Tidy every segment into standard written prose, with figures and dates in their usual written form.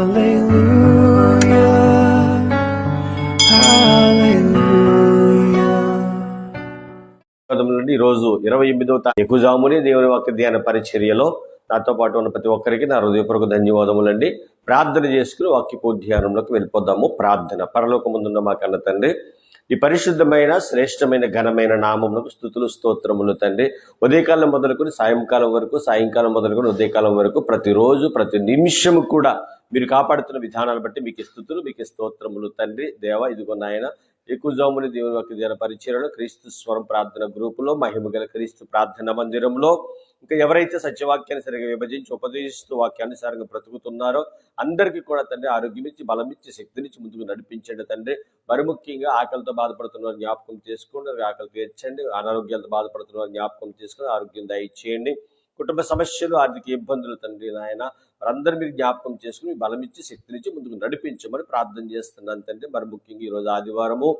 ఈరోజు 28వ ఎక్కుజాముని దేవుని వాక్య ధ్యాన పరిచర్యలో నాతో పాటు ఉన్న ప్రతి ఒక్కరికి నా హృదయపూర్వక ధన్యవాదములండి. ప్రార్థన చేసుకుని వాక్యపు ధ్యానంలోకి వెళ్ళిపోదాము. ప్రార్థన. పరలోకమందున్న మా కన్న తండ్రి, ఈ పరిశుద్ధమైన శ్రేష్టమైన ఘనమైన నామమునకు స్తుతులు స్తోత్రములు తండ్రి. ఉదయకాలం మొదలుకొని సాయంకాలం వరకు, సాయంకాలం మొదలుకొని ఉదయకాలం వరకు ప్రతిరోజు ప్రతి నిమిషము కూడా మీరు కాపాడుతున్న విధానాలు బట్టి మీకు స్తుతులు, మీకు స్తోత్రములు తండ్రి. దేవా, ఇదిగో నాయన ఎక్కుజాముని దేవుని వాక్య ధ్యాన పరిచర్యలో, క్రీస్తు స్వరం ప్రార్థన గ్రూపులో, మహిమగల క్రీస్తు ప్రార్థన మందిరంలో, ఇంకా ఎవరైతే సత్యవాక్యాన్ని సరిగా విభజించి ఉపదేశిస్తూ వాక్యానుసారంగా బ్రతుకుతున్నారో అందరికీ కూడా తండ్రి ఆరోగ్యం ఇచ్చి, బలం ఇచ్చి, శక్తినిచ్చి ముందుకు నడిపించండి తండ్రి. మరి ముఖ్యంగా ఆకలితో బాధపడుతున్న జ్ఞాపకం చేసుకోండి, ఆకలి తీర్చండి. అనారోగ్యాలతో బాధపడుతున్న జ్ఞాపకం చేసుకుని ఆరోగ్యం దయచేయండి. కుటుంబ సమస్యలు, ఆర్థిక ఇబ్బందులు తండ్రి నాయన వారందరూ మీరు జ్ఞాపకం చేసుకుని బలం ఇచ్చి, శక్తినిచ్చి ముందుకు నడిపించమని ప్రార్థన చేస్తున్నాను తండ్రి. మరి ముఖ్యంగా ఈరోజు ఆదివారము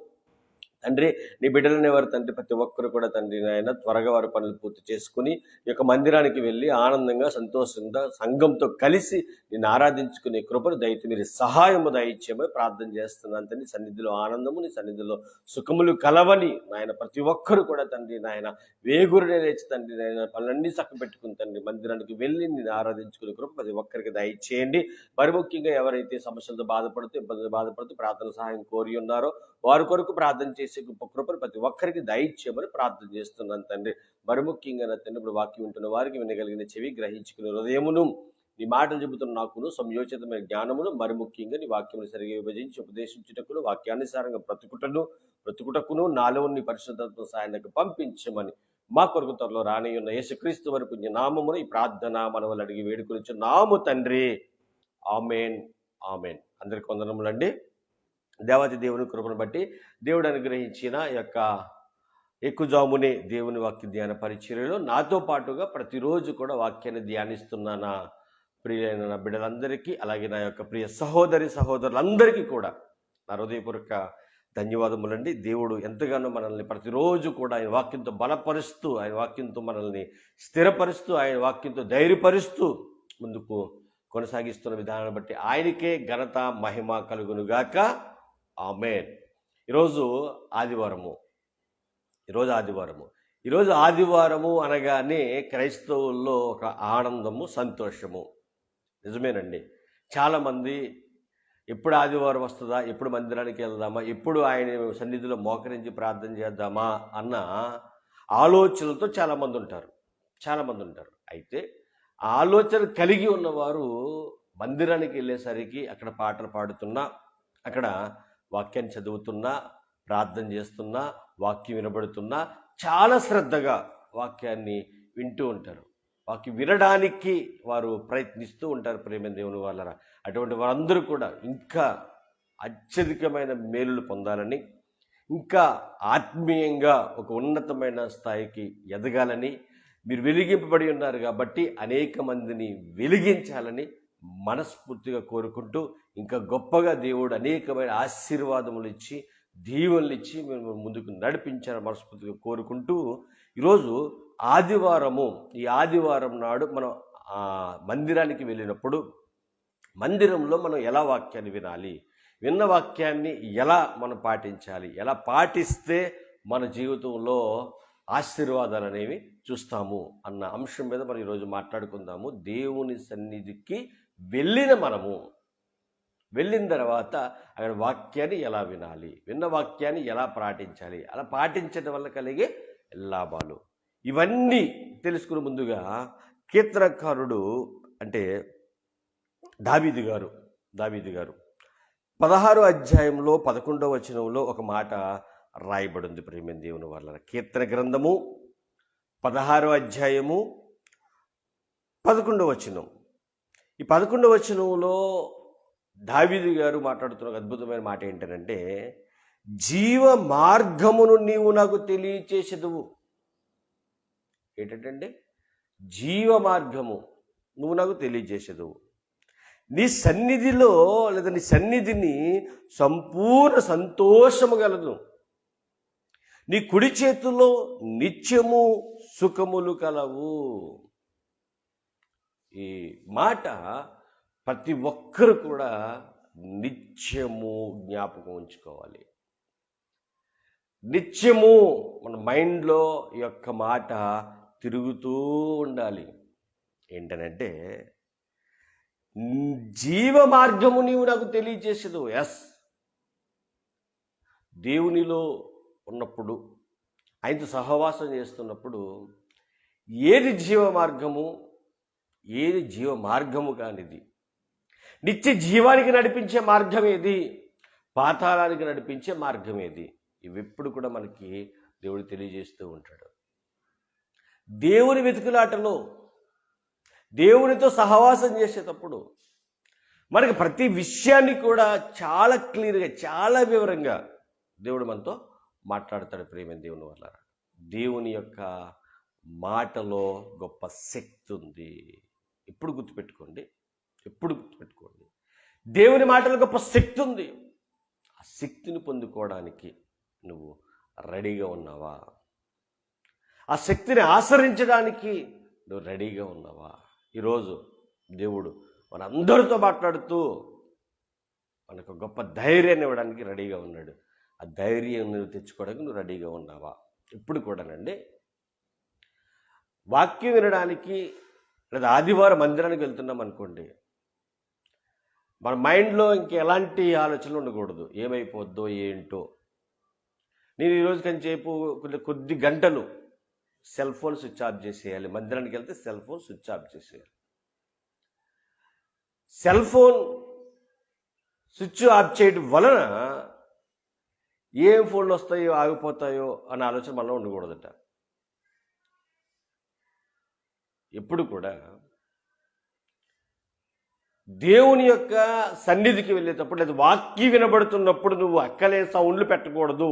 తండ్రి, నీ బిడ్డలని వారు తండ్రి ప్రతి ఒక్కరు కూడా తండ్రి నాయన త్వరగా వారి పనులు పూర్తి చేసుకుని ఈ యొక్క మందిరానికి వెళ్ళి ఆనందంగా సంతోషంగా సంఘంతో కలిసి నేను ఆరాధించుకునే కృపను దయచేసి మీరు సహాయము దయచేయమని ప్రార్థన చేస్తున్నాను తండ్రి. సన్నిధిలో ఆనందము, నీ సన్నిధిలో సుఖములు కలవని నాయన ప్రతి ఒక్కరు కూడా తండ్రి నాయన వేగురునే లేచి తండ్రి నాయన పనులన్నీ చక్కబెట్టుకుని తండ్రి మందిరానికి వెళ్ళి నేను ఆరాధించుకునే కృప ప్రతి ఒక్కరికి దయచేయండి. మరి ముఖ్యంగా ఎవరైతే సమస్యలతో బాధపడుతూ ఇబ్బందులు బాధపడుతూ ప్రార్థన సహాయం కోరి ఉన్నారో వారి కొరకు ప్రార్థన చేసే గొప్ప కృపను ప్రతి ఒక్కరికి దయచేయమని ప్రార్థన చేస్తున్నాను తండ్రి. మరి ముఖ్యంగా నా తండ్రి ఇప్పుడు వాక్యం ఉంటున్న వారికి వినగలిగిన చెవి, గ్రహించుకునే హృదయమును, నీ మాటలు చెబుతున్న నాకును సంయోచితమైన జ్ఞానమును, మరి ముఖ్యంగా నీ వాక్యమును సరిగా విభజించి ఉపదేశించుటకును, వాక్యానుసారంగా బ్రతుకుటకును నాలో నీ పరిశుద్ధత్వ సాయానికి పంపించమని మా కొరకు త్వరలో రానియున్న యేసుక్రీస్తు వరకు నామమును ఈ ప్రార్థన మనవలు అడిగి వేడుకొనిచ్చు నాము తండ్రి. Amen, amen. అందరికి వందనములండి. దేవాది దేవుని కృపను బట్టి దేవుడు అనుగ్రహించిన యొక్క ఎక్కుజామునే దేవుని వాక్య ధ్యాన పరిచర్యలో నాతో పాటుగా ప్రతిరోజు కూడా వాక్యాన్ని ధ్యానిస్తున్న నా ప్రియులైన నా బిడ్డలందరికీ, అలాగే నా యొక్క ప్రియ సహోదరులందరికీ కూడా నా హృదయపూర్వక ధన్యవాదములండి. దేవుడు ఎంతగానో మనల్ని ప్రతిరోజు కూడా ఆయన వాక్యంతో బలపరుస్తూ, ఆయన వాక్యంతో మనల్ని స్థిరపరుస్తూ, ఆయన వాక్యంతో ధైర్యపరుస్తూ ముందుకు కొనసాగిస్తున్న విధానాన్ని బట్టి ఆయనకే ఘనత మహిమ కలుగునుగాక. ఆమేన్. ఈరోజు ఆదివారము. ఈరోజు ఆదివారము అనగానే క్రైస్తవుల్లో ఒక ఆనందము, సంతోషము. నిజమేనండి. చాలామంది ఎప్పుడు ఆదివారం వస్తుందా, ఎప్పుడు మందిరానికి వెళ్దామా, ఎప్పుడు ఆయన సన్నిధిలో మోకరించి ప్రార్థన చేద్దామా అన్న ఆలోచనలతో చాలామంది ఉంటారు. అయితే ఆ ఆలోచన కలిగి ఉన్నవారు మందిరానికి వెళ్ళేసరికి అక్కడ పాటలు పాడుతున్నా, అక్కడ వాక్యాన్ని చదువుతున్నా, ప్రార్థన చేస్తున్నా, వాక్యం వినబడుతున్నా చాలా శ్రద్ధగా వాక్యాన్ని వింటూ ఉంటారు. వాక్యం వినడానికి వారు ప్రయత్నిస్తూ ఉంటారు. ప్రేమ దేవుని వాళ్ళరా, అటువంటి వారందరూ కూడా ఇంకా అత్యధికమైన మేలులు పొందాలని, ఇంకా ఆత్మీయంగా ఒక ఉన్నతమైన స్థాయికి ఎదగాలని, మీరు వెలిగింపబడి ఉన్నారు కాబట్టి అనేక మందిని వెలిగించాలని మనస్ఫూర్తిగా కోరుకుంటూ, ఇంకా గొప్పగా దేవుడు అనేకమైన ఆశీర్వాదములు ఇచ్చి, దీవెనలు ఇచ్చి మేము ముందుకు నడిపించాలని మనస్ఫూర్తిగా కోరుకుంటూ, ఈరోజు ఆదివారము, ఈ ఆదివారం నాడు మనం మందిరానికి వెళ్ళినప్పుడు మందిరంలో మనం ఎలా వాక్యాన్ని వినాలి, విన్న వాక్యాన్ని ఎలా మనం పాటించాలి, ఎలా పాటిస్తే మన జీవితంలో ఆశీర్వాదాలు అనేవి చూస్తాము అన్న అంశం మీద మనం ఈరోజు మాట్లాడుకుందాము. దేవుని సన్నిధికి వెళ్ళిన తర్వాత అక్కడ వాక్యాన్ని ఎలా వినాలి, విన్న వాక్యాన్ని ఎలా పాటించాలి, అలా పాటించడం వల్ల కలిగే లాభాలు, ఇవన్నీ తెలుసుకుని ముందుగా కీర్తనకారుడు అంటే దావీదు గారు 16వ అధ్యాయంలో 11వ వచనంలో ఒక మాట రాయబడింది. ప్రేమ దేవుని వాళ్ళ కీర్తన గ్రంథము 16వ అధ్యాయము 11వ వచనం. ఈ 11వ వచనంలో దావీదు గారు మాట్లాడుతున్న అద్భుతమైన మాట ఏంటంటే, జీవ మార్గమును నీవు నాకు తెలియచేసేదువు. ఏంటంటే జీవ మార్గము నువ్వు నాకు తెలియజేసేదువు. నీ సన్నిధిలో లేదా నీ సన్నిధిని సంపూర్ణ సంతోషము గలదు. నీ కుడి చేతుల్లో నిత్యము సుఖములు కలవు. ఈ మాట ప్రతి ఒక్కరు కూడా నిత్యము జ్ఞాపకం ఉంచుకోవాలి. నిత్యము మన మైండ్లో ఈ యొక్క మాట తిరుగుతూ ఉండాలి. ఏంటనంటే, జీవ మార్గము నీవు నాకు తెలియజేసేదు. ఎస్, దేవునిలో ఉన్నప్పుడు, ఆయనతో సహవాసం చేస్తున్నప్పుడు ఏది జీవ మార్గము, ఏది జీవ మార్గము కానిది, నిత్య జీవానికి నడిపించే మార్గం ఏది, పాతాళానికి నడిపించే మార్గం ఏది, ఇవెప్పుడు కూడా మనకి దేవుడు తెలియజేస్తూ ఉంటాడు. దేవుని వెతుకులాటలో, దేవునితో సహవాసం చేసేటప్పుడు మనకి ప్రతి విషయాన్ని కూడా చాలా క్లియర్గా, చాలా వివరంగా దేవుడు మనతో మాట్లాడతాడు. ప్రియమైన దేవుని వల్ల దేవుని యొక్క మాటలో గొప్ప శక్తి ఉంది. ఎప్పుడు గుర్తుపెట్టుకోండి, దేవుని మాటలో గొప్ప శక్తి ఉంది. ఆ శక్తిని పొందుకోవడానికి నువ్వు రెడీగా ఉన్నావా? ఆ శక్తిని ఆచరించడానికి నువ్వు రెడీగా ఉన్నావా? ఈరోజు దేవుడు మనందరితో మాట్లాడుతూ మనకు గొప్ప ధైర్యాన్ని ఇవ్వడానికి రెడీగా ఉన్నాడు. ఆ ధైర్యం నువ్వు తెచ్చుకోవడానికి నువ్వు రెడీగా ఉన్నావా? ఇప్పుడు కూడానండి, వాక్యం వినడానికి లేదా ఆదివారం మందిరానికి వెళ్తున్నాం అనుకోండి, మన మైండ్లో ఇంకెలాంటి ఆలోచనలు ఉండకూడదు. ఏమైపోద్దో ఏంటో. నేను ఈరోజు కొంచెంసేపు కొద్ది గంటలు సెల్ ఫోన్ స్విచ్ ఆఫ్ చేసేయాలి. మందిరానికి వెళ్తే సెల్ ఫోన్ స్విచ్ ఆఫ్ చేసేయాలి. సెల్ ఫోన్ స్విచ్ ఆఫ్ చేయడం వలన ఏం ఫోన్లు వస్తాయో ఆగిపోతాయో అనే ఆలోచన మనలో ఉండకూడదట. ఎప్పుడు కూడా దేవుని యొక్క సన్నిధికి వెళ్ళేటప్పుడు లేదా వాక్యం వినబడుతున్నప్పుడు నువ్వు అక్కలే సౌండ్లు పెట్టకూడదు.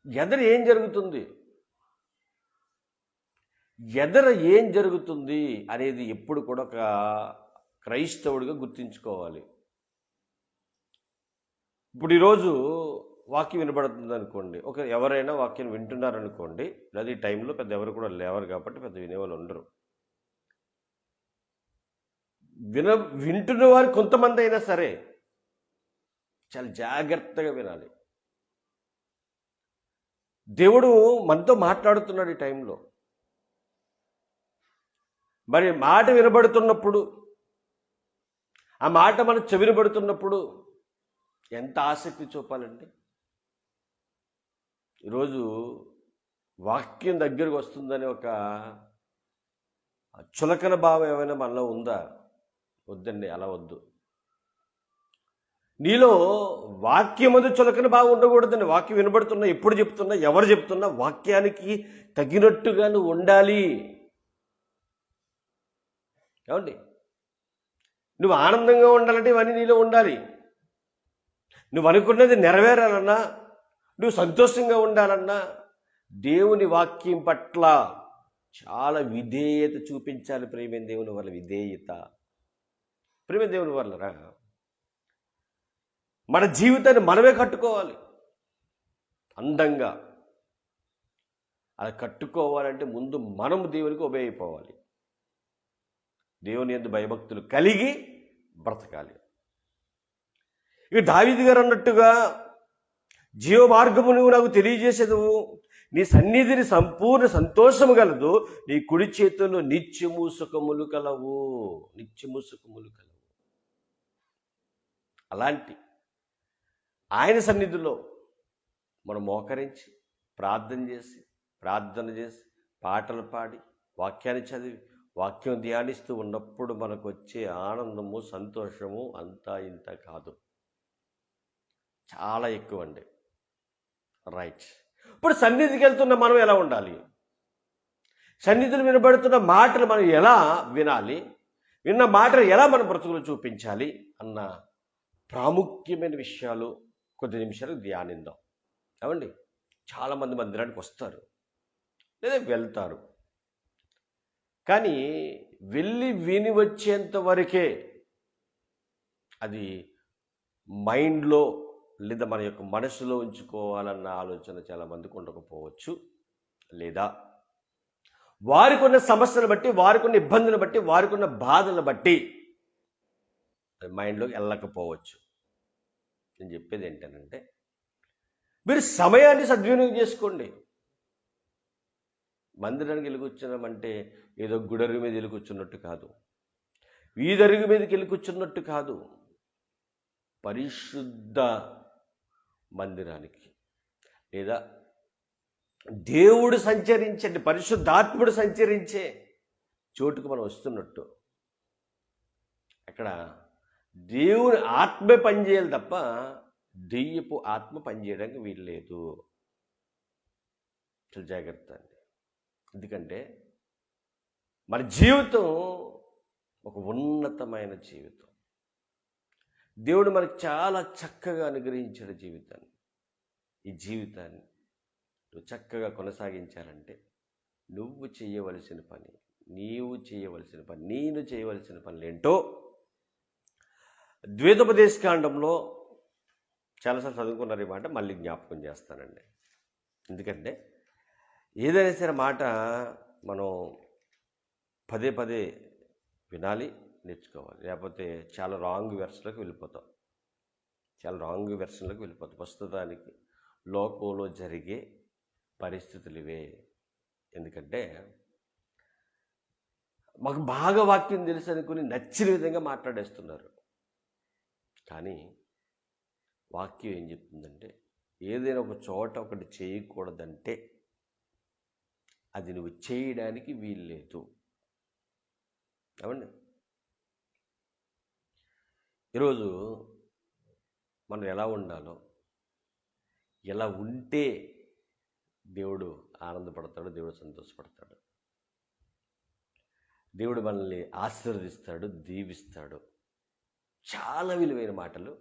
ఎదర ఏం జరుగుతుంది అనేది ఎప్పుడు కూడా ఒక క్రైస్తవుడిగా గుర్తించుకోవాలి. ఇప్పుడు ఈరోజు వాక్యం వినబడుతుంది అనుకోండి, ఎవరైనా వాక్యం వింటున్నారనుకోండి, లేదా ఈ టైంలో పెద్ద ఎవరు కూడా లేవరు కాబట్టి పెద్ద వినేవాళ్ళు ఉండరు. వింటున్న వారు కొంతమంది అయినా సరే చాలా జాగ్రత్తగా వినాలి. దేవుడు మనతో మాట్లాడుతున్నాడు ఈ టైంలో. మరి మాట వినబడుతున్నప్పుడు, ఆ మాట మన చెవిన పడుతున్నప్పుడు ఎంత ఆసక్తి చూపాలండి. ఈరోజు వాక్యం దగ్గరకు వస్తుందని ఒక చులకన భావం ఏమైనా మనలో ఉందా? వద్దండి, అలా వద్దు. నీలో వాక్యం అది చులకన భావం ఉండకూడదండి. వాక్యం వినబడుతున్నా, ఎప్పుడు చెప్తున్నా, ఎవరు చెప్తున్నా వాక్యానికి తగినట్టుగా నువ్వు ఉండాలి. ఏమండి, నువ్వు ఆనందంగా ఉండాలంటే ఇవన్నీ నీలో ఉండాలి. నువ్వు అనుకున్నది నెరవేరాలన్నా, నువ్వు సంతోషంగా ఉండాలన్నా దేవుని వాక్యం పట్ల చాలా విధేయత చూపించాలి. ప్రియమైన దేవుని వల్ల విధేయత. ప్రియమైన దేవుని వల్లరా మన జీవితాన్ని మనమే కట్టుకోవాలి అందంగా. అలా కట్టుకోవాలంటే ముందు మనం దేవునికి ఒబే అయిపోవాలి. దేవుని యందు భయభక్తులు కలిగి బ్రతకాలి. ఇక దావీదు గారు అన్నట్టుగా జీవ మార్గము నువ్వు నాకు తెలియజేసేదు, నీ సన్నిధిని సంపూర్ణ సంతోషము గలదు, నీ కుడి చేతుల్లో నిత్యము సుఖములు కలవు. అలాంటి ఆయన సన్నిధిలో మనం మోకరించి ప్రార్థన చేసి పాటలు పాడి వాక్యాన్ని చదివి వాక్యం ధ్యానిస్తూ ఉన్నప్పుడు మనకు వచ్చే ఆనందము, సంతోషము అంతా ఇంత కాదు, చాలా ఎక్కువ అండి. రైట్. ఇప్పుడు సన్నిధికి వెళ్తున్న మనం ఎలా ఉండాలి? సన్నిధిలో వినబడుతున్న మాటలు మనం ఎలా వినాలి? విన్న మాటలు ఎలా మన బ్రతుకులు చూపించాలి అన్న ప్రాముఖ్యమైన విషయాలు కొద్ది నిమిషాలు ధ్యానిద్దాం. ఏమండి, చాలామంది మందిరానికి వస్తారు లేదా వెళ్తారు, కానీ వెళ్ళి విని వచ్చేంత వరకే అది మైండ్లో లేదా మన యొక్క మనసులో ఉంచుకోవాలన్న ఆలోచన చాలామందికి ఉండకపోవచ్చు. లేదా వారికి ఉన్న సమస్యలు బట్టి, వారికి ఉన్న ఇబ్బందులు బట్టి, వారికి ఉన్న బాధలు బట్టి మైండ్లోకి వెళ్ళకపోవచ్చు. నేను చెప్పేది ఏంటంటే, మీరు సమయాన్ని సద్వినియోగం చేసుకోండి. మందిరానికి వెళ్ళి కూర్చున్నామంటే ఏదో గుడరుగు మీద వెళ్ళి కూర్చున్నట్టు కాదు, వీధరుగు మీదకి వెళ్ళి కూర్చున్నట్టు కాదు. పరిశుద్ధ మందిరానికి, లేదా దేవుడు సంచరించండి, పరిశుద్ధాత్ముడు సంచరించే చోటుకు మనం వస్తున్నట్టు. అక్కడ దేవుని ఆత్మే పనిచేయాలి తప్ప దెయ్యపు ఆత్మ పనిచేయడానికి వీల్లేదు. చాలా జాగ్రత్త అండి. ఎందుకంటే మన జీవితం ఒక ఉన్నతమైన జీవితం. దేవుడు మనకు చాలా చక్కగా అనుగ్రహించాడు జీవితాన్ని. ఈ జీవితాన్ని నువ్వు చక్కగా కొనసాగించాలంటే నువ్వు చేయవలసిన పని, నేను చేయవలసిన పనులు ఏంటో ద్వైతోపదేశకాండంలో చాలాసార్లు చదువుకున్నారు. ఈ మాట మళ్ళీ జ్ఞాపకం చేస్తానండి. ఎందుకంటే ఏదైనా సరే మాట మనం పదే పదే వినాలి, నేర్చుకోవాలి. లేకపోతే చాలా రాంగ్ వెర్షన్లోకి వెళ్ళిపోతాం. ప్రస్తుతానికి లోకంలో జరిగే పరిస్థితులు ఇవే. ఎందుకంటే మాకు బాగా వాక్యం తెలుసు అనుకుని నచ్చిన విధంగా మాట్లాడేస్తున్నారు. కానీ వాక్యం ఏం చెప్తుందంటే, ఏదైనా ఒక చోట ఒకటి చేయకూడదంటే అది నువ్వు చేయడానికి వీల్లేదు. ఏమండి, ఈరోజు మనం ఎలా ఉండాలో, ఎలా ఉంటే దేవుడు ఆనందపడతాడు, దేవుడు సంతోషపడతాడు, దేవుడు మనల్ని ఆశీర్వదిస్తాడు, దీవిస్తాడు. చాలా విలువైన మాటలు,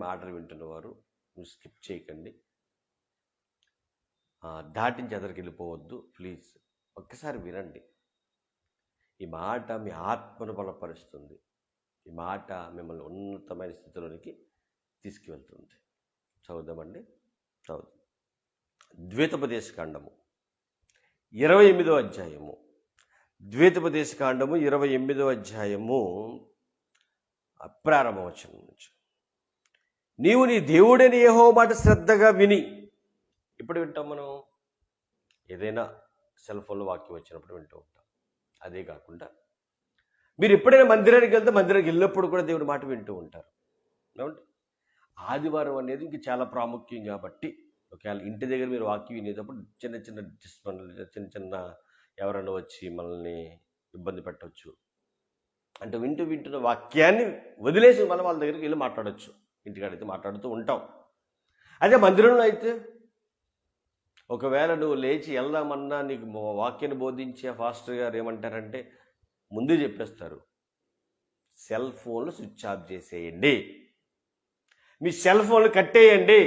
మాటలు వింటున్నవారు నువ్వు స్కిప్ చేయకండి. దాటించి ఎదరికి వెళ్ళిపోవద్దు. ప్లీజ్ ఒక్కసారి వినండి. ఈ మాట మీ ఆత్మను బలపరుస్తుంది. ఈ మాట మిమ్మల్ని ఉన్నతమైన స్థితిలోనికి తీసుకువెళ్తుంది. చదువుదామండి. ద్వైతోపదేశకాండము 28వ అధ్యాయము. ద్వైతోపదేశకాండము 28వ అధ్యాయము ప్రారంభ వచనం నుంచి. నీవు నీ దేవుడైన యెహోవా మాట శ్రద్ధగా విని. ఇప్పుడు వింటాం మనం, ఏదైనా సెల్ ఫోన్లో వాక్యం వచ్చినప్పుడు వింటూ ఉంటాం. అదే కాకుండా మీరు ఎప్పుడైనా మందిరానికి వెళ్ళినప్పుడు కూడా దేవుడి మాట వింటూ ఉంటారు. ఏమంటే ఆదివారం అనేది ఇంక చాలా ప్రాముఖ్యం కాబట్టి, ఒకవేళ ఇంటి దగ్గర మీరు వాక్యం వినేటప్పుడు చిన్న ఎవరైనా వచ్చి మనల్ని ఇబ్బంది పెట్టవచ్చు. అంటే వింటున్న వాక్యాన్ని వదిలేసి మనం వాళ్ళ దగ్గరికి వెళ్ళి మాట్లాడవచ్చు. ఇంటికాడైతే మాట్లాడుతూ ఉంటాం. అదే మందిరంలో అయితే ఒకవేళ నువ్వు లేచి వెళ్దామన్నా నీకు వాక్యాన్ని బోధించే ఫాస్టర్ గారు ఏమంటారంటే ముందే చెప్పేస్తారు, సెల్ ఫోన్లు స్విచ్ ఆఫ్ చేసేయండి, మీ సెల్ ఫోన్లు కట్టేయండి,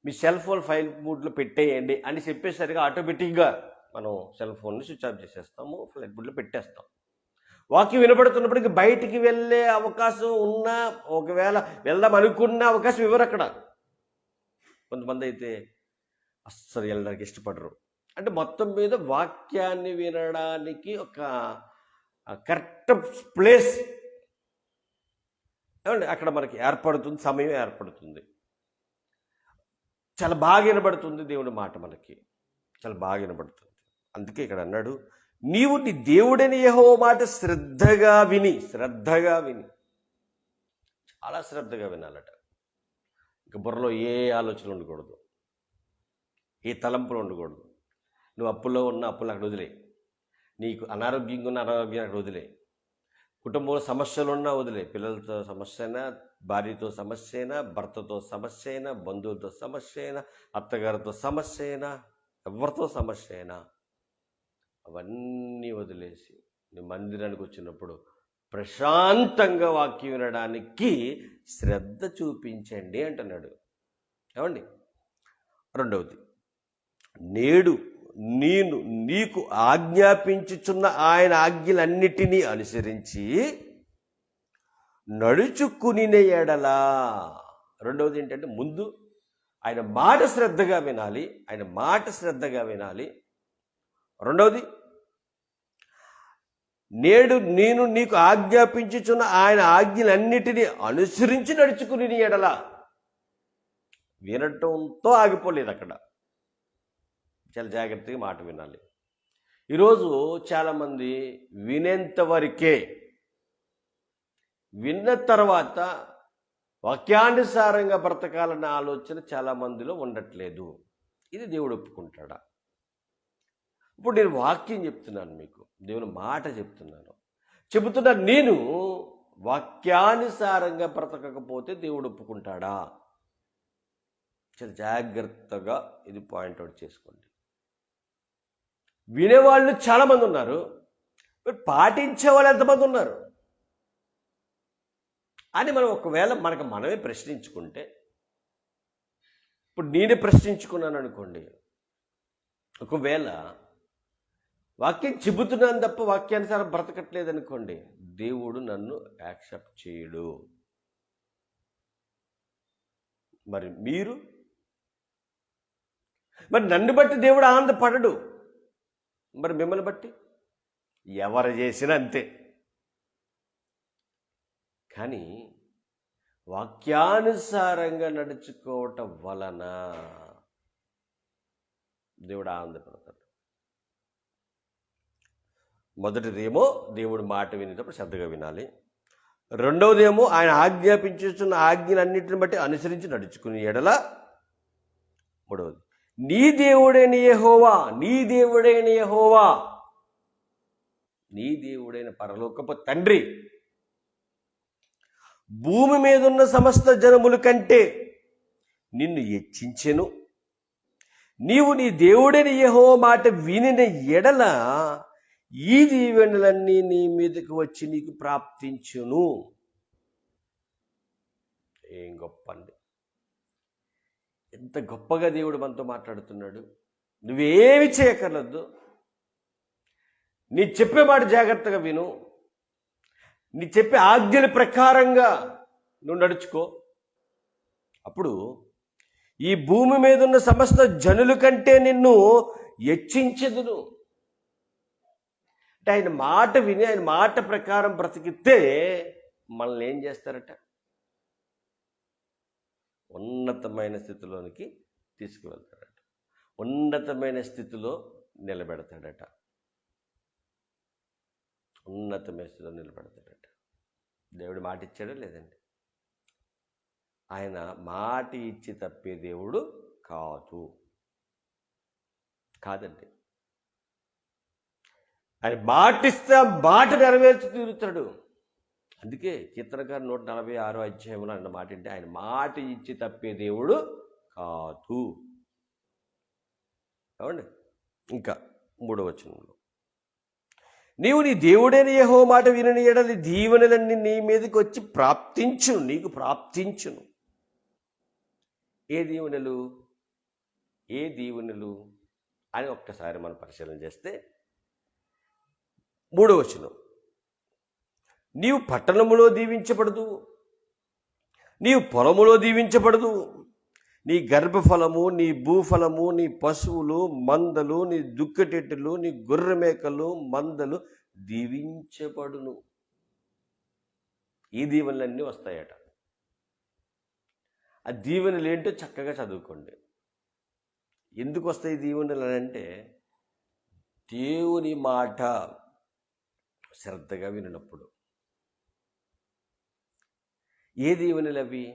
మీ సెల్ ఫోన్ ఫైల్ మోడ్లో పెట్టేయండి అని చెప్పేసరిగా ఆటోమేటిక్గా మనం సెల్ ఫోన్ని స్విచ్ ఆఫ్ చేసేస్తాము, ఫ్లైట్ మోడ్లో పెట్టేస్తాం. వాక్యం వినబడుతున్నప్పటికీ బయటికి వెళ్ళే అవకాశం ఉన్నా, ఒకవేళ వెళ్దాం అనుకున్న అవకాశం ఇవ్వరు అక్కడ. కొంతమంది అయితే అస్సలు వెళ్ళడానికి ఇష్టపడరు. అంటే మొత్తం మీద వాక్యాన్ని వినడానికి ఒక కరెక్ట్ ప్లేస్ ఏమండి అక్కడ మనకి ఏర్పడుతుంది, సమయం ఏర్పడుతుంది. చాలా బాగా వినబడుతుంది దేవుడి మాట, మనకి చాలా బాగా వినబడుతుంది. అందుకే ఇక్కడ అన్నాడు, నీవు నీ దేవుడని యెహోవా మాట శ్రద్ధగా విని. చాలా శ్రద్ధగా వినాలట. ఇక బుర్రలో ఏ ఆలోచన ఉండకూడదు, ఏ తలంపులు ఉండకూడదు. నువ్వు అప్పుల్లో ఉన్న అప్పులు అక్కడ వదిలే, నీకు అనారోగ్యంగా ఉన్న అనారోగ్యం అక్కడ వదిలే, కుటుంబంలో సమస్యలు ఉన్నా వదిలే. పిల్లలతో సమస్య అయినా, భార్యతో సమస్య అయినా, భర్తతో సమస్య అయినా, బంధువులతో సమస్య అయినా, అత్తగారితో సమస్య అయినా, ఎవరితో సమస్య అయినా అవన్నీ వదిలేసి నువ్వు మందిరానికి వచ్చినప్పుడు ప్రశాంతంగా వాక్యం వినడానికి శ్రద్ధ చూపించండి అంటున్నాడు. ఏమండి, రెండవది, నేడు నేను నీకు ఆజ్ఞాపించుచున్న ఆయన ఆజ్ఞలన్నిటినీ అనుసరించి నడుచుకుని ఎడలా. రెండవది ఏంటంటే, ముందు ఆయన మాట శ్రద్ధగా వినాలి. ఆయన మాట శ్రద్ధగా వినాలి. రెండవది, నేడు నేను నీకు ఆజ్ఞాపించుచున్న ఆయన ఆజ్ఞలన్నిటినీ అనుసరించి నడుచుకుని నీ ఎడల. వినటంతో ఆగిపోలేదు అక్కడ, చాలా జాగ్రత్తగా మాట వినాలి. ఈరోజు చాలామంది వినేంత వరకే, విన్న తర్వాత వాక్యానుసారంగా బ్రతకాలన్న ఆలోచన చాలా మందిలో ఉండట్లేదు. ఇది దేవుడు ఒప్పుకుంటాడా? ఇప్పుడు నేను వాక్యం చెప్తున్నాను, మీకు దేవుని మాట చెబుతున్నా, నేను వాక్యానుసారంగా బ్రతకకపోతే దేవుడు ఒప్పుకుంటాడా? చాలా జాగ్రత్తగా ఇది పాయింట్అవుట్ చేసుకోండి. వినేవాళ్ళు చాలామంది ఉన్నారు, పాటించే వాళ్ళు ఎంతమంది ఉన్నారు అని మనం ఒకవేళ మనమే ప్రశ్నించుకుంటే, ఇప్పుడు నేనే ప్రశ్నించుకున్నాను అనుకోండి, ఒకవేళ వాక్యం చెబుతున్నాను తప్ప వాక్యానుసారం బ్రతకట్లేదు అనుకోండి, దేవుడు నన్ను యాక్సెప్ట్ చేయడు. మరి నన్ను బట్టి దేవుడు ఆనందపడడు, మరి మిమ్మల్ని బట్టి ఎవరు చేసినా అంతే. కానీ వాక్యానుసారంగా నడుచుకోవటం వలన దేవుడు ఆనందపడతాడు. మొదటిదేమో దేవుడు మాట వినేటప్పుడు శ్రద్ధగా వినాలి. రెండవదేమో ఆయన ఆజ్ఞాపించుతున్న ఆజ్ఞలన్నింటిని బట్టి అనుసరించి నడుచుకుని ఎడల. మూడవది, నీ దేవుడైన యెహోవా, నీ దేవుడైన పరలోకపు తండ్రి భూమి మీద ఉన్న సమస్త జనముల కంటే నిన్ను హెచ్చించెను. నీవు నీ దేవుడైన యెహోవా మాట వినిన ఎడల ఈ దీవెనలన్నీ నీ మీదకి వచ్చి నీకు ప్రాప్తించును. ఏం గొప్ప అండి! ఎంత గొప్పగా దేవుడు మనతో మాట్లాడుతున్నాడు. నువ్వేమి చేయక్కర్లేదు, నీ చెప్పే మాట జాగ్రత్తగా విను, నీ చెప్పే ఆజ్ఞల ప్రకారంగా నువ్వు నడుచుకో. అప్పుడు ఈ భూమి మీద ఉన్న సమస్త జనుల కంటే నిన్ను హెచ్చించెదను. అంటే ఆయన మాట విని ఆయన మాట ప్రకారం బ్రతికితే మనల్ని ఏం చేస్తారట? ఉన్నతమైన స్థితిలోనికి తీసుకువెళ్తాడట, ఉన్నతమైన స్థితిలో నిలబెడతాడట, ఉన్నతమైన స్థితిలో నిలబెడతాడట. దేవుడు మాట ఇచ్చాడా లేదండి? ఆయన మాట ఇచ్చి తప్పే దేవుడు కాదండి. ఆయన మాట ఇస్తే మాట నెరవేర్చి తీరుతాడు. అందుకే కీర్తనకారు 146 అధ్యాయంలో అన్న మాట అంటే ఆయన మాట ఇచ్చి తప్పే దేవుడు కాదు. అవండి. ఇంకా 3వ వచనంలో, నీవు నీ దేవుడైన యెహోవా మాట వినని ఎడల దీవెనలన్నీ నీ మీదకి వచ్చి నీకు ప్రాప్తించును. ఏ దీవెనలు అని ఒక్కసారి మనం పరిశీలన చేస్తే, 3వ వచనం, నీవు పట్టణములో దీవించబడదు, నీవు పొలములో దీవించబడదు, నీ గర్భఫలము, నీ భూఫలము, నీ పశువులు, మందలు, నీ దుక్కటెట్టులు, నీ గొర్రె మేకలు, మందలు దీవించబడును. ఈ దీవెనలన్నీ వస్తాయట. ఆ దీవెనలు ఏంటో చక్కగా చదువుకోండి. ఎందుకు వస్తాయి దీవెనలు అంటే, దేవుని మాట శ్రద్ధగా వినప్పుడు. ఏ దీవెనలు అవి?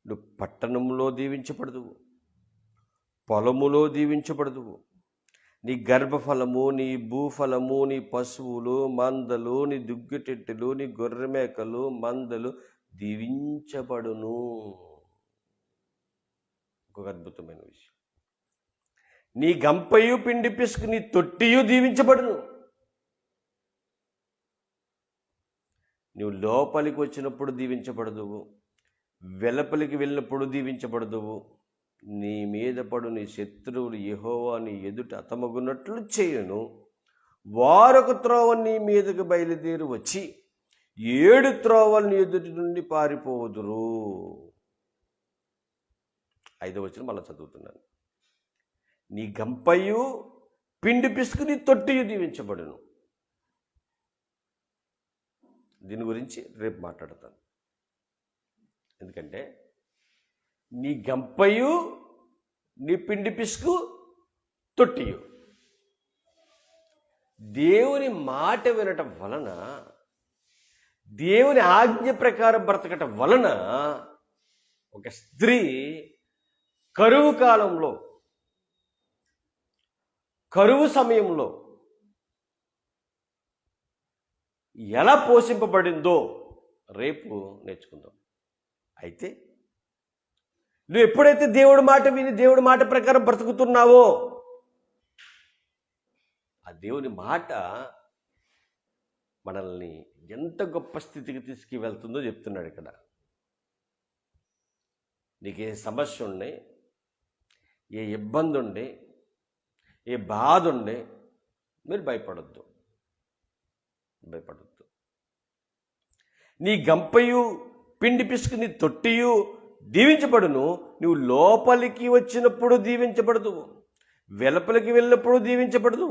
నువ్వు పట్టణంలో దీవించబడదు, పొలములో దీవించబడదు, నీ గర్భఫలము, నీ భూఫలము, నీ పశువులు, మందలు, నీ దుగ్గటెట్టులు, నీ గొర్రె మేకలు, మందలు దీవించబడును. ఒక అద్భుతమైన విషయం, నీ గంపయు పిండి పిసుకు, నీ తొట్టియు దీవించబడును. నువ్వు లోపలికి వచ్చినప్పుడు దీవించబడదు, వెలుపలికి వెళ్ళినప్పుడు దీవించబడదు. నీ మీద పడు నీ శత్రువులు యెహోవా నీ ఎదుట అతమగున్నట్లు చేయును. వారొక త్రోవ నీ మీదకు బయలుదేరి వచ్చి 7 త్రోవలు నీ ఎదుటి నుండి పారిపోదురు. 5వ వచనం మళ్ళీ చదువుతున్నాను. నీ గంపయు పిండి పిసుకు నీ తొట్టియు దీవించబడును. దీని గురించి రేపు మాట్లాడతాను. ఎందుకంటే నీ గంపయు నీ పిండి పిసుకు తొట్టియు దేవుని మాట వినటం వలన, దేవుని ఆజ్ఞ ప్రకారం బ్రతకటం వలన ఒక స్త్రీ కరువు కాలంలో, కరువు సమయంలో ఎలా పోషింపబడిందో రేపు నేర్చుకుందాం. అయితే నువ్వు ఎప్పుడైతే దేవుడి మాట విని దేవుడి మాట ప్రకారం బ్రతుకుతున్నావో ఆ దేవుని మాట మనల్ని ఎంత గొప్ప స్థితికి తీసుకువెళ్తుందో చెప్తున్నాడు ఇక్కడ. నీకు ఏ సమస్య ఉండే, ఏ ఇబ్బంది ఉండే, ఏ బాధ ఉండే, మీరు భయపడొద్దు. నీ గంపయు పిండి పిసుకు నీ తొట్టియు దీవించబడును. నువ్వు లోపలికి వచ్చినప్పుడు దీవించబడదు, వెలుపలికి వెళ్ళినప్పుడు దీవించబడదు.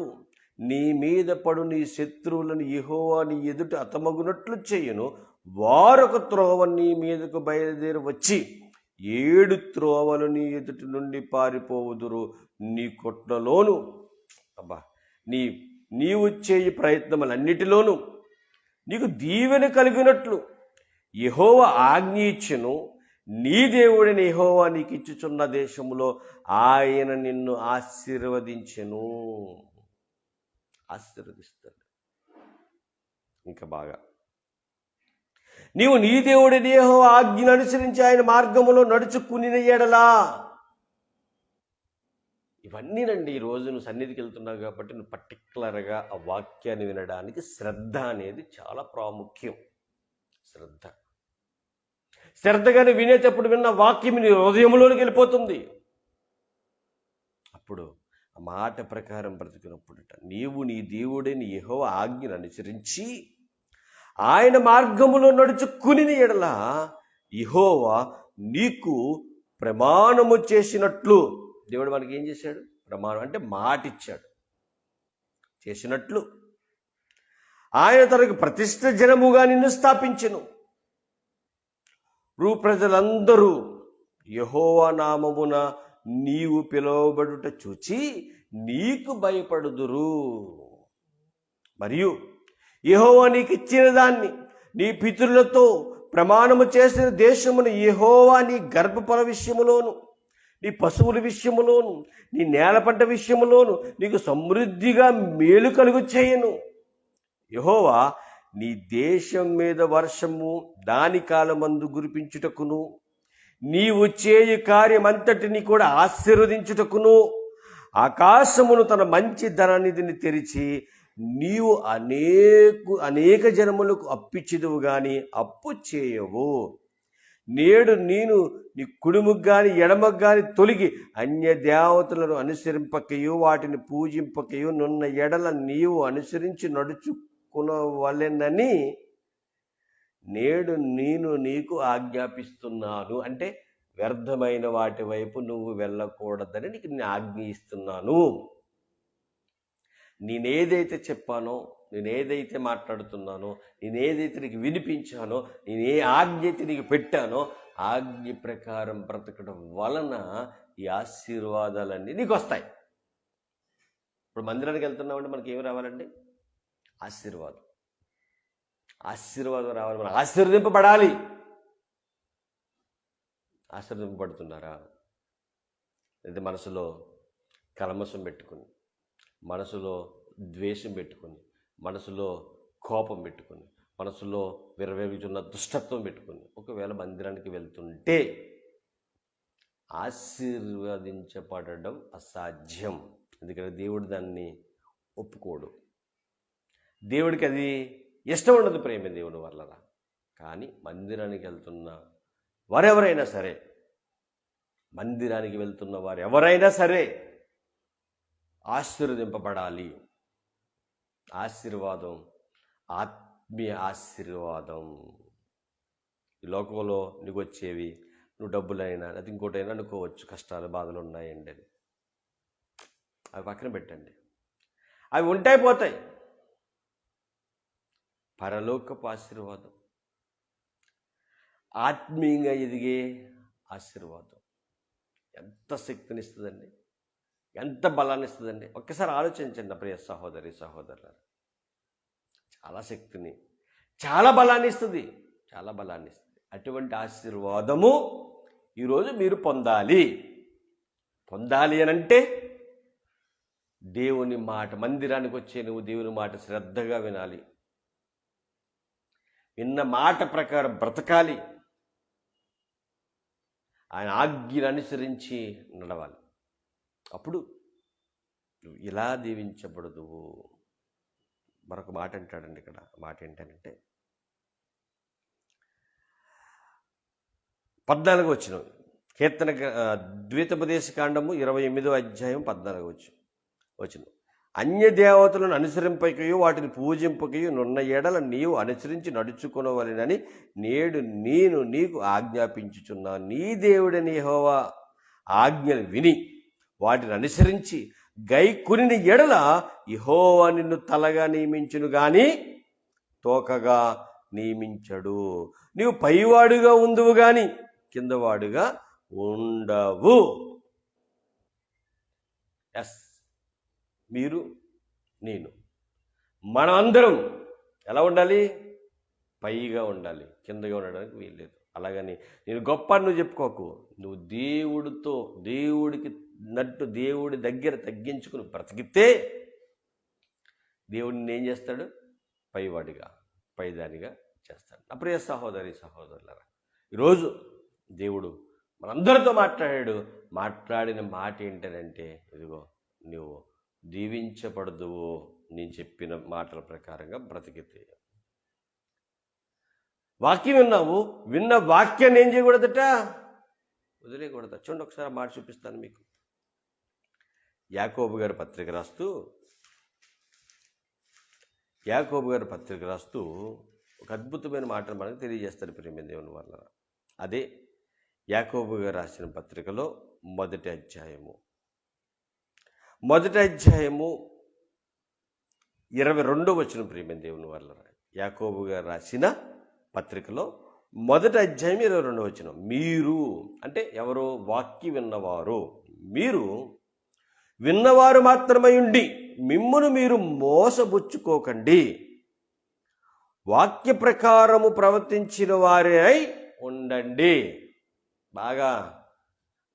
నీ మీద పడు నీ శత్రువులను యెహోవా నీ ఎదుట హతమగునట్లు చేయును. వారొక త్రోవ నీ మీదకు బయలుదేరి వచ్చి 7 త్రోవలు నీ ఎదుటి నుండి పారిపోవుదురు. నీ కొట్లలోను నీవు చేయి ప్రయత్నములన్నిటిలోనూ నీకు దీవెన కలిగినట్లు యెహోవా ఆజ్ఞ ఇచ్చెను. నీ దేవుడైన యెహోవా నీకు ఇచ్చుచున్న దేశములో ఆయన నిన్ను ఆశీర్వదించెను. ఆశీర్వదిస్తాడు. ఇంకా బాగా, నీవు నీ దేవుడైన యెహోవా ఆజ్ఞను అనుసరించి ఆయన మార్గములో నడుచుకుని ఎడలా. ఇవన్నీనండి. ఈరోజు నువ్వు సన్నిధికి వెళ్తున్నావు కాబట్టి నువ్వు పర్టికులర్గా ఆ వాక్యాన్ని వినడానికి శ్రద్ధ అనేది చాలా ప్రాముఖ్యం. శ్రద్ధగానే వినేటప్పుడు విన్న వాక్యం నీ హృదయంలోనికి వెళ్ళిపోతుంది. అప్పుడు ఆ మాట ప్రకారం బ్రతికినప్పుడట నీవు నీ దేవుడైన యెహోవా ఆజ్ఞను అనుసరించి ఆయన మార్గములో నడుచుకుని ఎడల యెహోవా నీకు ప్రమాణము చేసినట్లు. దేవుడు మనకి ఏం చేశాడు? ప్రమాణం అంటే మాట ఇచ్చాడు. చేసినట్లు ఆయన తనకు ప్రతిష్ఠ జనముగా నిన్ను స్థాపించెను. ప్రజలందరూ యెహోవా నామమున నీవు పిలువబడుట చూచి నీకు భయపడుదురు. మరియు యెహోవా నీకు ఇచ్చిన దాన్ని, నీ పితరులతో ప్రమాణము చేసిన దేశమును యెహోవా నీ గర్భఫల విషయములోను, నీ పశువుల విషయములోను, నీ నేల పంట విషయములోను నీకు సమృద్ధిగా మేలు కలుగు చేయను. యెహోవా నీ దేశం మీద వర్షము దాని కాలమందు కురిపించుటకును, నీవు చేయు కార్యమంతటిని కూడా ఆశీర్వదించుటకును ఆకాశమును తన మంచి ధననిధిని తెరిచి నీవు అనేక జనములకు అప్పిచ్చిదువు గాని అప్పు చేయవు. నేడు నేను నీ కుడిముకు గాని ఎడమకు గాని తొలగి అన్య దేవతలను అనుసరింపకయు వాటిని పూజింపకయు నున్న ఎడల నీవు అనుసరించి నడుచుకునవలెనని నేడు నేను నీకు ఆజ్ఞాపిస్తున్నాను. అంటే వ్యర్థమైన వాటి వైపు నువ్వు వెళ్ళకూడదని నీకు నేను ఆజ్ఞ ఇస్తున్నాను. నేనేదైతే చెప్పానో, నేనేదైతే మాట్లాడుతున్నానో, నేనేదైతే నీకు వినిపించానో, నేనే ఆజ్ఞ అయితే నీకు పెట్టానో ఆజ్ఞ ప్రకారం బ్రతకడం వలన ఈ ఆశీర్వాదాలన్నీ నీకు వస్తాయి. ఇప్పుడు మందిరానికి వెళ్తున్నామంటే మనకి ఏమి రావాలండి? ఆశీర్వాదం రావాలి. మనం ఆశీర్వదింపబడాలి. ఆశీర్వదింపబడుతున్నారా? అయితే మనసులో కల్మషం పెట్టుకుని, మనసులో ద్వేషం పెట్టుకుని, మనసులో కోపం పెట్టుకుని, మనసులో విరవేగుచున్న దుష్టత్వం పెట్టుకుని ఒకవేళ మందిరానికి వెళ్తుంటే ఆశీర్వదించబడడం అసాధ్యం. ఎందుకంటే దేవుడు దాన్ని ఒప్పుకోడు. దేవుడికి అది ఇష్టం ఉండదు. ప్రేమ దేవుని వల్ల. కానీ మందిరానికి వెళ్తున్న వారెవరైనా సరే, మందిరానికి వెళ్తున్న వారు ఎవరైనా సరే ఆశీర్వదింపబడాలి. ఆశీర్వాదం ఆత్మీయ ఆశీర్వాదం. ఈ లోకంలో నీకు వచ్చేవి నువ్వు డబ్బులైనా అది ఇంకోటైనా అనుకోవచ్చు, కష్టాలు బాధలు ఉన్నాయండి అని. అవి పక్కన పెట్టండి, అవి ఉంటాయి పోతాయి. పరలోకపు ఆశీర్వాదం, ఆత్మీయంగా ఎదిగే ఆశీర్వాదం ఎంత శక్తినిస్తుందండి, ఎంత బలాన్ని ఇస్తుందండి. ఒక్కసారి ఆలోచించండి ప్రియ సహోదరి సహోదరులారా. చాలా శక్తిని, చాలా బలాన్ని ఇస్తుంది, చాలా బలాన్ని ఇస్తుంది. అటువంటి ఆశీర్వాదము ఈరోజు మీరు పొందాలి. పొందాలి అని అంటే దేవుని మాట, మందిరానికి వచ్చే నువ్వు దేవుని మాట శ్రద్ధగా వినాలి, విన్న మాట ప్రకారం బ్రతకాలి, ఆయన ఆజ్ఞలు అనుసరించి నడవాలి. అప్పుడు నువ్వు ఇలా దీవించబడదువు. మరొక మాట అంటాడండి ఇక్కడ. మాట ఏంటంటే 14వ వచనం, కీర్తన ద్వితోపదేశ కాండము 28వ అధ్యాయం 14వ వచనం. అన్య దేవతలను అనుసరింపకయో వాటిని పూజింపకయో నున్న ఎడల నీవు అనుసరించి నడుచుకొనవలెనని నేడు నేను నీకు ఆజ్ఞాపించుచున్నా. నీ దేవుడని యెహోవా ఆజ్ఞలు విని వాటిని అనుసరించి గైకొనిన ఎడల యెహోవా నిన్ను తలగా నియమించును గాని తోకగా నియమించడు. నీవు పైవాడుగా ఉందువు గాని కిందవాడుగా ఉండవు. ఎస్, మీరు నేను మనం అందరం ఎలా ఉండాలి? పైగా ఉండాలి, కిందగా ఉండడానికి వీల్లేదు. అలాగని నేను గొప్ప నువ్వు చెప్పుకోకు. నువ్వు దేవుడితో, దేవుడికి నట్టు దేవుడి దగ్గర తగ్గించుకుని బ్రతికితే దేవుడిని ఏం చేస్తాడు? పైవాడిగా, పైదానిగా చేస్తాడు. నా ప్రియ సహోదరి సహోదరులారా, ఈరోజు దేవుడు మనందరితో మాట్లాడాడు. మాట్లాడిన మాట ఏంటంటే, ఇదిగో నువ్వు దీవించబడదువు నేను చెప్పిన మాటల ప్రకారంగా బ్రతికితే. వాక్యం విన్నావు, విన్న వాక్యాన్ని ఏం చేయకూడదట? వదిలేయకూడదు. చూడండి, ఒకసారి మాట చూపిస్తాను మీకు. యాకోబు గారు పత్రిక రాస్తూ ఒక అద్భుతమైన మాటను మనకు తెలియజేస్తారు ప్రియమైన దేవుని వల్ల. అదే యాకోబు గారు రాసిన పత్రికలో మొదటి అధ్యాయము 22వ వచనం ప్రియమైన దేవుని వల్ల. యాకోబు గారు రాసిన పత్రికలో మొదటి అధ్యాయం 22వ వచనం. మీరు అంటే ఎవరు? వాక్యం విన్నవారు. మీరు విన్నవారు మాత్రమై ఉండి మిమ్మును మీరు మోసబుచ్చుకోకండి, వాక్య ప్రకారము ప్రవర్తించిన వారే అయి ఉండండి. బాగా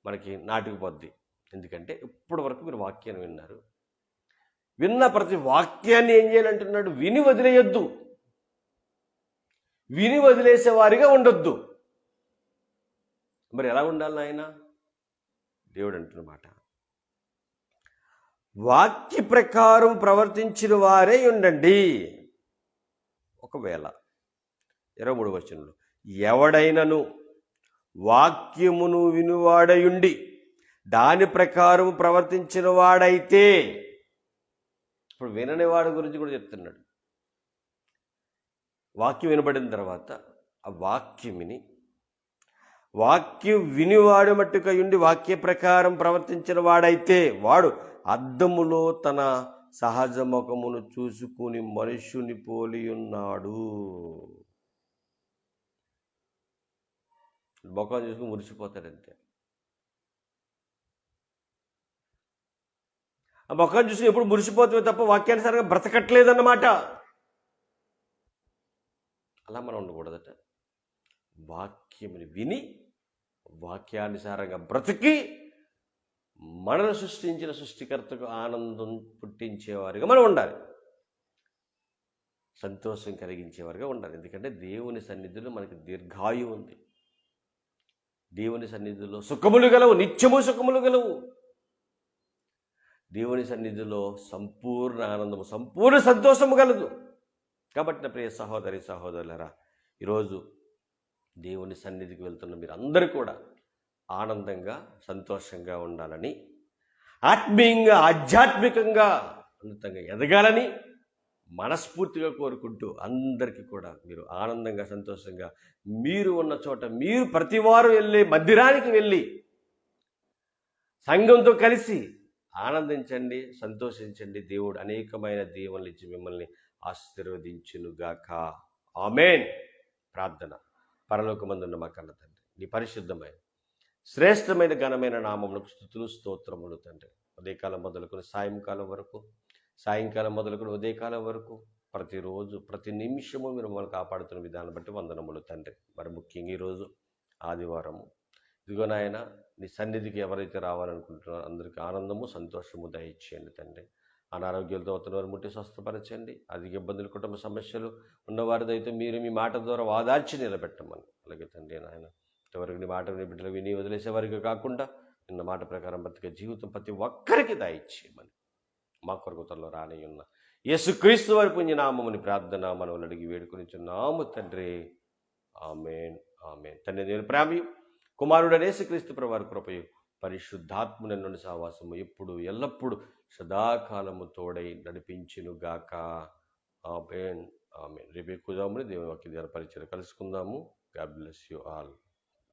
మనకి నాటుకుపోద్ది. ఎందుకంటే ఇప్పటి వరకు మీరు వాక్యాన్ని విన్నారు. విన్న ప్రతి వాక్యాన్ని ఏం చేయాలంటున్నాడు? విని వదిలేయొద్దు, విని వదిలేసేవారిగా ఉండొద్దు. మరి ఎలా ఉండాలి నాయన? దేవుడు అంటున్నమాట, వాక్య ప్రకారం ప్రవర్తించిన వారే ఉండండి. ఒకవేళ 23వ వచనంలో, ఎవడైనను వాక్యమును వినువాడయుండి దాని ప్రకారం ప్రవర్తించిన వాడైతే, ఇప్పుడు వినని వాడి గురించి కూడా చెప్తున్నాడు. వాక్యం వినబడిన తర్వాత ఆ వాక్యం వినివాడు మట్టుకయుండి వాక్య ప్రకారం ప్రవర్తించిన వాడైతే వాడు అద్దములో తన సహజ ముఖమును చూసుకుని మనుష్యుని పోలి ఉన్నాడు. ముఖం చూసుకుని మురిసిపోతాడంతే. ఆ ముఖం చూసుకుని ఎప్పుడు మురిసిపోతామే తప్ప వాక్యానుసారంగా బ్రతకట్లేదన్నమాట. అలా మనం ఉండకూడదట. వాక్యముని విని వాక్యానుసారంగా బ్రతికి మనను సృష్టించిన సృష్టికర్తకు ఆనందం పుట్టించేవారుగా మనం ఉండాలి, సంతోషం కలిగించేవారుగా ఉండాలి. ఎందుకంటే దేవుని సన్నిధిలో మనకి దీర్ఘాయువు ఉంది. దేవుని సన్నిధిలో సుఖములు గలవు, నిత్యము సుఖములు గలవు. దేవుని సన్నిధిలో సంపూర్ణ ఆనందము, సంపూర్ణ సంతోషము కలదు. కాబట్టి నా ప్రియ సహోదరి సహోదరులారా, ఈరోజు దేవుని సన్నిధికి వెళ్తున్న మీరు అందరూ కూడా ఆనందంగా సంతోషంగా ఉండాలని, ఆత్మీయంగా ఆధ్యాత్మికంగా ఉన్నతంగా ఎదగాలని మనస్ఫూర్తిగా కోరుకుంటూ అందరికీ కూడా మీరు ఆనందంగా సంతోషంగా మీరు ఉన్న చోట మీరు ప్రతివారు వెళ్ళే మందిరానికి వెళ్ళి సంఘంతో కలిసి ఆనందించండి, సంతోషించండి. దేవుడు అనేకమైన దీవెనలు ఇచ్చి మిమ్మల్ని ఆశీర్వదించునుగాక. ఆమేన్. ప్రార్థన. పరలోకమందున్న మా కన్న తండ్రి, నీ పరిశుద్ధమైన శ్రేష్టమైన ఘనమైన నామమునకు స్తుతులు స్తోత్రములు తండ్రి. ఉదయకాలం మొదలుకొని సాయంకాలం మొదలుకొని ఉదయకాలం వరకు ప్రతిరోజు ప్రతి నిమిషము మీరు మమ్మల్ని కాపాడుతున్న విధానం బట్టి వందనములు తండ్రి. మరి ముఖ్యంగా ఈరోజు ఆదివారము, ఇదిగో నాయన నీ సన్నిధికి ఎవరైతే రావాలనుకుంటున్నారో అందరికీ ఆనందము సంతోషము దయచేయండి తండ్రి. అనారోగ్యాలతో అవుతున్న వారు ముట్టి స్వస్థపరచండి. అధిక ఇబ్బందులు, కుటుంబ సమస్యలు ఉన్నవారిదైతే మీరు మీ మాట ద్వారా వాదార్చి నిలబెట్టమని. అలాగే తండ్రి నాయన ఎవరికి నీ మాట విని బిడ్డలు విని వదిలేసే వారికి కాకుండా నిన్న మాట ప్రకారం బ్రతికే జీవితం ప్రతి ఒక్కరికి దయచేయమని మా కొరకు త్వరలో రాని ఉన్న యేసుక్రీస్తు వారి పుణ్యనామముని ప్రార్థన మనవులు అడిగి వేడుకొనిచున్నాము తండ్రి. ఆమేన్. ఆమేన్. తండ్రి నేను ప్రేమయు కుమారుడైన యేసుక్రీస్తు ప్రభువు వారి కృపయు పరిశుద్ధాత్మ నుండి సహవాసము ఎప్పుడు ఎల్లప్పుడు సదాకాలము తోడై నడిపించునుగాక. ఆమేన్. ఆమేన్. రేపు ఎక్కువ జాముని దేవుని వాక్య ధ్యాన పరిచయం కలుసుకుందాము. God bless you all.